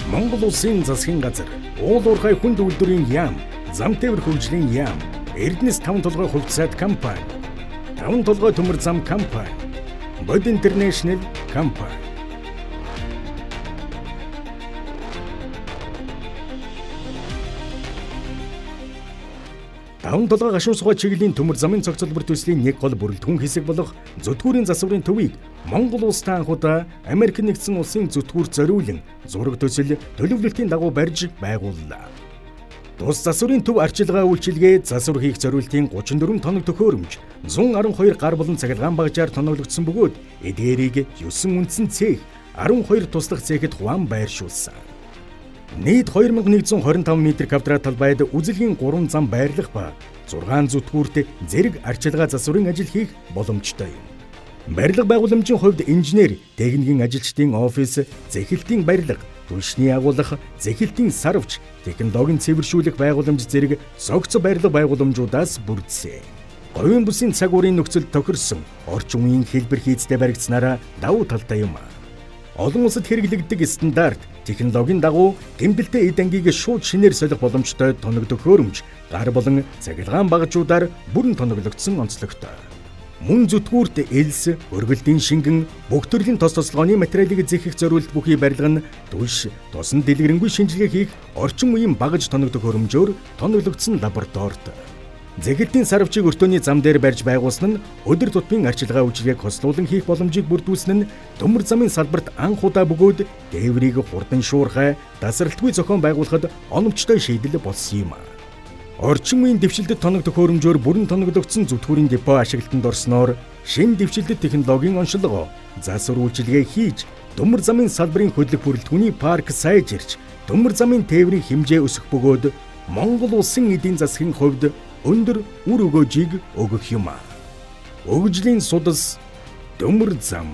Монгол улсын засгийн газар, уул уурхай хүнд үйлдвэрийн яам, зам тээвэр хөгжлийн яам, Эрдэнэс 5 толгой хувьцаат компани, 5 толгой төмөр зам компани, Bod International компани. Таван толгой гашуун сугай чиглэлийн төмөр замын цогцлбор төслийн нэг гол бүрэлдэхүүн хэсэг болох зүтгүүрийн засварын төвийг Монгол улстай анхудаа Америк нэгдсэн улсын зүтгүүр зориулан зураг төсөл төлөвлөлтийн дагуу барьж байгууллаа. Тус засварын төв арчилгаа үйлчилгээ засвар хийх зориултын 34 тоног төхөөрөмж 112 гар болон цахилгаан багажаар тоноглогдсон бөгөөд эдгээрийг 9 үндсэн цех 12 туслах цехэд хуваан байршуулсан. Нийт 2125 м2 талбайд үзэлгийн 3 зам байрлах ба 6 зүтгүүрт зэрэг арчилгаа засварын ажил хийх боломжтой юм. Барилга байгууламжийн хувьд инженер, техникийн ажилчдын офис, зэхэлтийн барилга, түлшний агуулга, зэхэлтийн сарвч, технологийн цэвэршүүлэх байгууламж зэрэг согц барилга байгууламжуудаас бүрдсэн. Говийн бүсийн цаг уурын нөхцөлд тохирсон орчин үеийн хэлбэр хийцтэй баригдсанараа давуу талтай юм. Олон улсад хэрэглэгддэг стандарт технологийн дагуу тэмдэлтэй эд ангийг шууд шинээр солих боломжтой тоног төхөөрөмж гар болон цахилгаан багажуудаар бүрэн тоноглогдсон онцлогтой. Мөн зүтгүүрт элс, өргөлдийн шингэн, бүх төрлийн тос тослогооны материалыг зэхих зориулт бүхий барилга нь түлш, тосон дэлгэрэнгүй шинжилгээ хийх орчин үеийн багаж тоног төхөөрөмжөөр тоноглогдсон лабораторид. Зэхэлтийн сарвчийг өртөөний зам дээр барьж байгуулсан нь өдөр тутмын арчилгаа үйлчилгээг хослуулан хийх боломжийг бүрдүүлсэн нь төмөр замын салбарт анх удаа бөгөөд дээврийг хурдан шуурхай, тасралтгүй зохион байгуулахад оновчтой шийдэл болсон юм. Орчин үеийн дэвшилтэд тоног төхөөрөмжөөр бүрэн тоноглогдсон зүтгүүрийн депо ашиглалтанд орсноор шинэ дэвшилтэд технологийн онцлогоо засвар үйлчилгээ хийж төмөр замын салбарын хөдлөх бүрэлдэхүүний парк сайжирч төмөр замын тээврийн хэмжээ өсөх бөгөөд Монгол улсын эдийн засгийн хувьд өндөр үр өгөөжийг өгөх юм. Өгжлийн судас төмөр зам.